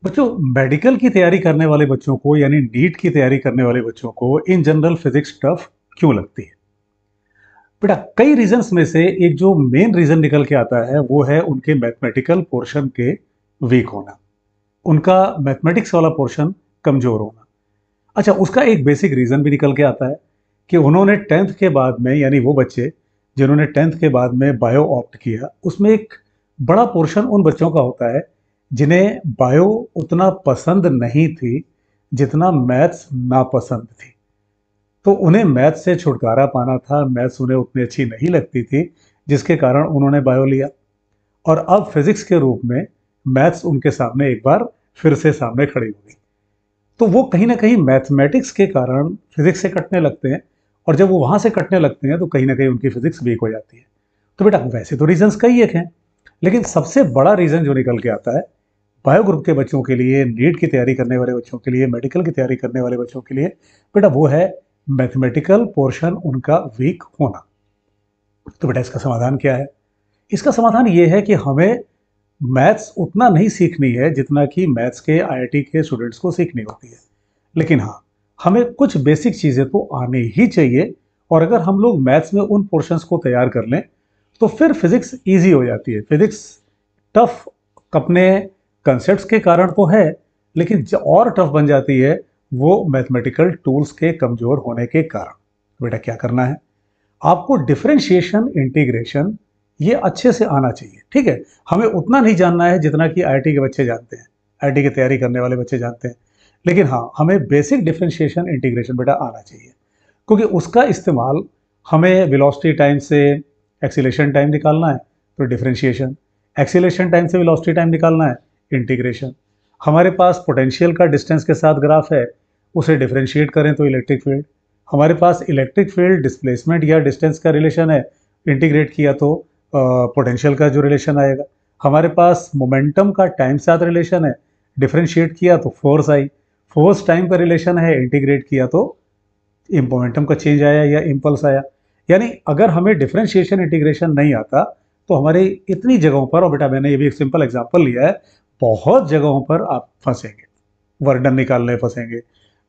बच्चों, मेडिकल की तैयारी करने वाले बच्चों को यानी नीट की तैयारी करने वाले बच्चों को इन जनरल फिजिक्स टफ क्यों लगती है? बेटा, कई रीजंस में से एक जो मेन रीजन निकल के आता है वो है उनके मैथमेटिकल पोर्शन के वीक होना। उनका मैथमेटिक्स वाला पोर्शन कमजोर होना। अच्छा, उसका एक बेसिक रीजन भी निकल के आता है कि उन्होंने टेंथ के बाद में यानी वो बच्चे जिन्होंने टेंथ के बाद में बायो ऑप्ट किया, उसमें एक बड़ा पोर्शन उन बच्चों का होता है जिन्हें बायो उतना पसंद नहीं थी जितना मैथ्स नापसंद थी। तो उन्हें मैथ्स से छुटकारा पाना था, मैथ्स उन्हें उतनी अच्छी नहीं लगती थी, जिसके कारण उन्होंने बायो लिया। और अब फिजिक्स के रूप में मैथ्स उनके सामने एक बार फिर से सामने खड़ी हो गई। तो वो कहीं ना कहीं मैथमेटिक्स के कारण फिजिक्स से कटने लगते हैं, और जब वो वहां से कटने लगते हैं तो कहीं ना कहीं उनकी फिजिक्स वीक हो जाती है। तो बेटा, वैसे तो रीजंस कई एक हैं, लेकिन सबसे बड़ा रीजन जो निकल के आता है बायो ग्रुप के बच्चों के लिए, नीट की तैयारी करने वाले बच्चों के लिए, मेडिकल की तैयारी करने वाले बच्चों के लिए, बेटा वो है मैथमेटिकल पोर्शन उनका वीक होना। तो बेटा, इसका समाधान क्या है? इसका समाधान ये है कि हमें मैथ्स उतना नहीं सीखनी है जितना कि मैथ्स के आईआईटी के स्टूडेंट्स को सीखनी होती है। लेकिन हाँ, हमें कुछ बेसिक चीज़ें तो आने ही चाहिए। और अगर हम लोग मैथ्स में उन पोर्शंस को तैयार कर लें तो फिर फिजिक्स इजी हो जाती है। फिजिक्स टफ अपने कंसेप्ट्स के कारण तो है, लेकिन जो और टफ बन जाती है वो मैथमेटिकल टूल्स के कमजोर होने के कारण। बेटा, क्या करना है? आपको डिफरेंशिएशन, इंटीग्रेशन ये अच्छे से आना चाहिए। ठीक है, हमें उतना नहीं जानना है जितना कि आईआईटी के बच्चे जानते हैं, आईआईटी की तैयारी करने वाले बच्चे जानते हैं। लेकिन हाँ, हमें बेसिक डिफरेंशिएशन, इंटीग्रेशन बेटा आना चाहिए, क्योंकि उसका इस्तेमाल हमें वेलोसिटी टाइम से एक्सीलरेशन टाइम निकालना है तो डिफरेंशिएशन, एक्सीलरेशन टाइम से वेलोसिटी टाइम निकालना है इंटीग्रेशन। हमारे पास पोटेंशियल का डिस्टेंस के साथ ग्राफ है, उसे डिफरेंशिएट करें तो इलेक्ट्रिक फील्ड। हमारे पास इलेक्ट्रिक फील्ड डिस्प्लेसमेंट या डिस्टेंस का रिलेशन है, इंटीग्रेट किया तो पोटेंशियल का जो रिलेशन आएगा। हमारे पास मोमेंटम का टाइम साथ रिलेशन है, डिफरेंशिएट किया तो फोर्स आई। फोर्स टाइम का रिलेशन है, इंटीग्रेट किया तो मोमेंटम का चेंज आया या इम्पल्स आया। यानी अगर हमें डिफरेंशिएशन, इंटीग्रेशन नहीं आता तो हमारे इतनी जगहों पर, और बेटा मैंने ये भी एक सिंपल एग्जांपल लिया है, बहुत जगहों पर आप फंसेंगे। वर्क डन निकालने फंसेंगे,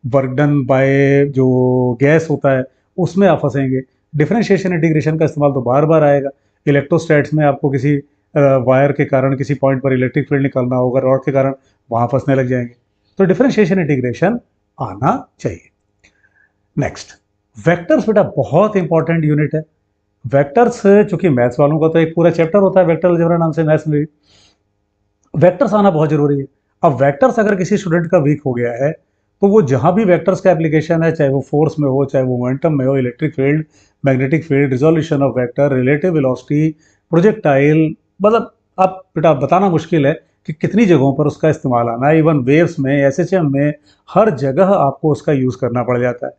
वर्क डन बाय जो गैस होता है उसमें आप फंसेंगे। डिफरेंशिएशन, इंटीग्रेशन का इस्तेमाल तो बार बार आएगा। इलेक्ट्रोस्टैट्स में आपको किसी वायर के कारण किसी पॉइंट पर इलेक्ट्रिक फील्ड निकालना होगा, रॉड के कारण, वहां फंसने लग जाएंगे। तो डिफरेंशिएशन, इंटीग्रेशन आना चाहिए। नेक्स्ट, वेक्टर्स बेटा बहुत इंपॉर्टेंट यूनिट है। वेक्टर्स चूंकि मैथ्स वालों का तो एक पूरा चैप्टर होता है वेक्टर अलजेब्रा नाम से, मैथ्स में वेक्टर्स आना बहुत जरूरी है। अब वेक्टर्स अगर किसी स्टूडेंट का वीक हो गया है तो वो जहां भी वेक्टर्स का एप्लीकेशन है, चाहे वो फोर्स में हो, चाहे वो मोमेंटम में हो, electric field, magnetic field, resolution of vector, relative velocity, projectile, मतलब आप बेटा बताना मुश्किल है कि कितनी जगहों पर उसका इस्तेमाल आना है। इवन वेव्स में, एसएचएम में, हर जगह आपको उसका यूज करना पड़ जाता है।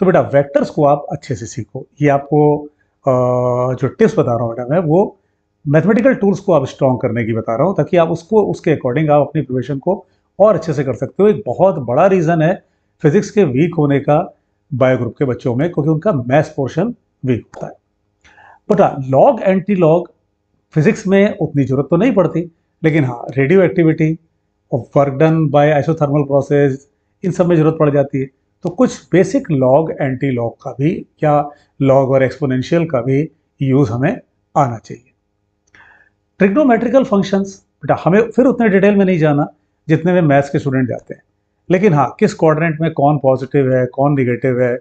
तो बेटा वेक्टर्स को आप अच्छे से सीखो। ये आपको जो टिप्स बता रहा हूँ बेटा मैं, वो मैथमेटिकल टूल्स को आप स्ट्रॉन्ग करने की बता रहा हूँ, ताकि आप उसको उसके अकॉर्डिंग आप अपनी प्रिपरेशन को और अच्छे से कर सकते हो। एक बहुत बड़ा रीज़न है फिजिक्स के वीक होने का बायो ग्रुप के बच्चों में, क्योंकि उनका मैथ्स पोर्शन वीक होता है। बेटा, लॉग एंटी लॉग फिजिक्स में उतनी जरूरत तो नहीं पड़ती, लेकिन हाँ, रेडियो एक्टिविटी और work done by isothermal process, इन सब में जरूरत पड़ जाती है। तो कुछ बेसिक लॉग, एंटी लॉग का भी, या लॉग और एक्सपोनेंशियल का भी यूज हमें आना चाहिए। ट्रिग्नोमेट्रिकल फंक्शंस बेटा हमें फिर उतने डिटेल में नहीं जाना जितने में मैथ्स के स्टूडेंट जाते हैं, लेकिन हाँ, किस क्वाड्रेंट में कौन पॉजिटिव है, कौन निगेटिव है,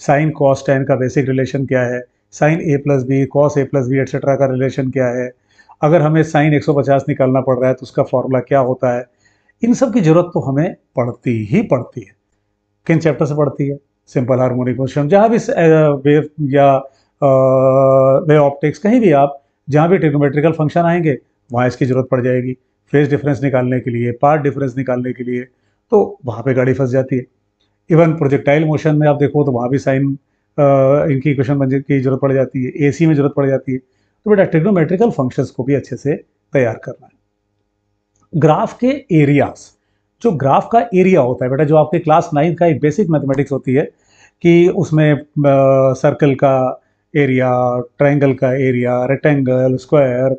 साइन कॉस टेन का बेसिक रिलेशन क्या है, sign A plus B, cos A plus B etcetera का रिलेशन क्या है, अगर हमें साइन 150 निकालना पड़ रहा है तो उसका फॉर्मूला क्या होता है। इन सब की जरूरत तो हमें पड़ती ही पड़ती है। किन चैप्टर से पड़ती है? सिंपल हार्मोनिक मोशन, जहाँ भी वेव या वे ऑप्टिक्स, कहीं भी आप जहाँ भी ट्रिग्नोमेट्रिकल फंक्शन आएंगे वहाँ इसकी जरूरत पड़ जाएगी। फेज डिफरेंस निकालने के लिए, पार्ट डिफरेंस निकालने के लिए, तो वहाँ पे गाड़ी फंस जाती है। इवन प्रोजेक्टाइल मोशन में आप देखो तो वहाँ भी साइन इनकी इक्वेशन बनने की जरूरत पड़ जाती है, एसी में जरूरत पड़ जाती है। तो बेटा ट्रिग्नोमेट्रिकल फंक्शंस को भी अच्छे से तैयार करना है। ग्राफ के एरियाज, जो ग्राफ का एरिया होता है बेटा, जो आपके क्लास 9 का एक बेसिक मैथमेटिक्स होती है कि उसमें सर्कल का एरिया, ट्रायंगल का एरिया, रेक्टेंगल, स्क्वायर,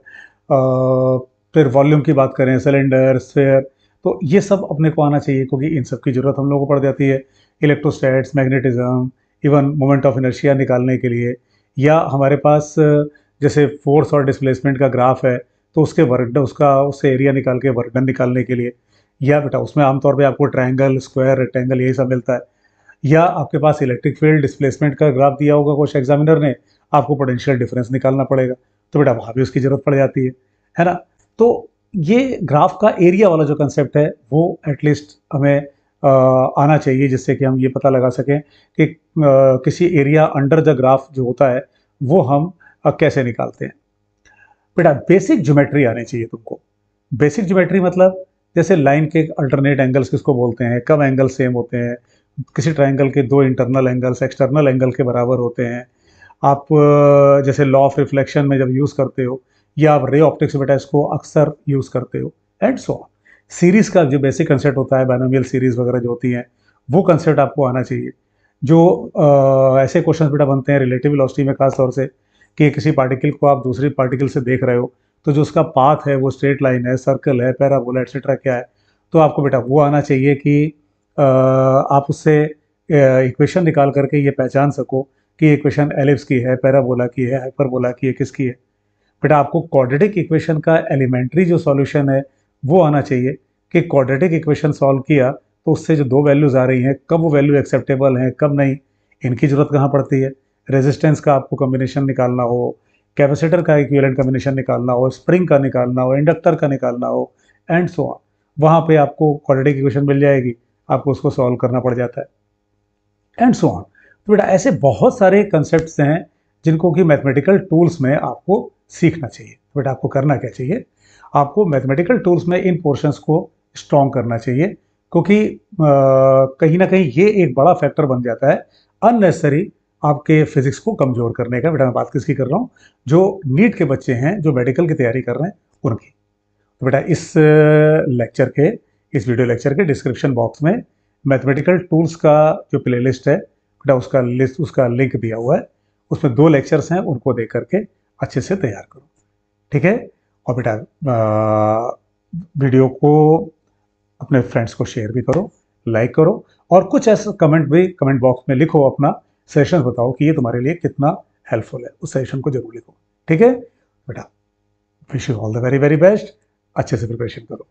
फिर वॉल्यूम की बात करें, सिलेंडर, स्फीयर, तो ये सब अपने को आना चाहिए, क्योंकि इन सब की ज़रूरत हम लोगों को पड़ जाती है। Electrostatics, magnetism, even moment of inertia निकालने के लिए, या हमारे पास जैसे फोर्स और डिस्प्लेसमेंट का ग्राफ है, तो उसके वर्क उसका उससे एरिया निकाल के वर्क डन निकालने के लिए। या बेटा उसमें आमतौर पे आपको ट्रायंगल, स्क्वायर, रेक्टेंगल यही सब मिलता है। या आपके पास इलेक्ट्रिक फील्ड डिस्प्लेसमेंट का ग्राफ दिया होगा कुछ एग्जामिनर ने, आपको पोटेंशियल डिफरेंस निकालना पड़ेगा, तो बेटा वहाँ भी उसकी ज़रूरत पड़ जाती है ना। तो ये ग्राफ का एरिया वाला जो कंसेप्ट है वो एटलीस्ट हमें आना चाहिए, जिससे कि हम ये पता लगा सकें कि किसी एरिया अंडर द ग्राफ जो होता है वो हम कैसे निकालते हैं। बेटा बेसिक ज्योमेट्री आनी चाहिए तुमको। बेसिक ज्योमेट्री मतलब जैसे लाइन के अल्टरनेट एंगल्स किसको बोलते हैं, कब एंगल सेम होते हैं, किसी ट्रायंगल के दो इंटरनल एंगल्स एक्सटर्नल एंगल के बराबर होते हैं। आप जैसे लॉ ऑफ रिफ्लेक्शन में जब यूज़ करते हो, या आप रे ऑप्टिक्स बेटा इसको अक्सर यूज़ करते हो, एंड सो ऑन। सीरीज़ का जो बेसिक कंसेप्ट होता है, बाइनोमियल सीरीज़ वगैरह जो होती हैं, वो कंसेप्ट आपको आना चाहिए। जो ऐसे क्वेश्चन बेटा बनते हैं रिलेटिव वेलोसिटी में खास तौर से, कि किसी पार्टिकल को आप दूसरी पार्टिकल से देख रहे हो, तो जो उसका पाथ है वो स्ट्रेट लाइन है, सर्कल है, पैराबोला एटसेट्रा क्या है, तो आपको बेटा वो आना चाहिए कि आप उससे इक्वेशन निकाल करके ये पहचान सको कि इक्वेशन एलिप्स की है, पैराबोला की है, हाइपरबोला की है, किसकी है। बेटा आपको क्वाड्रेटिक इक्वेशन का एलिमेंट्री जो सॉल्यूशन है वो आना चाहिए, कि क्वाड्रेटिक इक्वेशन सॉल्व किया तो उससे जो दो वैल्यूज आ रही हैं, कब वो वैल्यू एक्सेप्टेबल हैं, कब नहीं, इनकी जरूरत कहाँ पड़ती है। रेजिस्टेंस का आपको कॉम्बिनेशन निकालना हो, कैपेसिटर का इक्विवेलेंट कॉम्बिनेशन निकालना हो, स्प्रिंग का निकालना हो, इंडक्टर का निकालना हो, एंड सो ऑन, वहाँ पे आपको क्वाड्रेटिक इक्वेशन मिल जाएगी, आपको उसको सॉल्व करना पड़ जाता है, एंड सो ऑन। तो बेटा ऐसे बहुत सारे कंसेप्ट्स हैं जिनको कि मैथमेटिकल टूल्स में आपको सीखना चाहिए। तो बेटा आपको करना क्या चाहिए, आपको मैथमेटिकल टूल्स में इन पोर्शंस को स्ट्रॉन्ग करना चाहिए, क्योंकि कहीं ना कहीं ये एक बड़ा फैक्टर बन जाता है अननेसेसरी आपके फिजिक्स को कमजोर करने का। बेटा मैं बात किसकी कर रहा हूँ, जो नीट के बच्चे हैं, जो मेडिकल की तैयारी कर रहे हैं, उनकी। तो बेटा इस लेक्चर के, इस वीडियो लेक्चर के डिस्क्रिप्शन बॉक्स में मैथमेटिकल टूल्स का जो प्लेलिस्ट है बेटा, उसका लिंक दिया हुआ है। उसमें 2 लेक्चर्स हैं, उनको देख करके अच्छे से तैयार करो, ठीक है। और बेटा वीडियो को अपने फ्रेंड्स को शेयर भी करो, लाइक करो, और कुछ ऐसा कमेंट भी कमेंट बॉक्स में लिखो, अपना सजेशन बताओ कि ये तुम्हारे लिए कितना हेल्पफुल है, उस सजेशन को जरूर लिखो, ठीक है बेटा। Wish you all the very very best, अच्छे से प्रिपरेशन करो।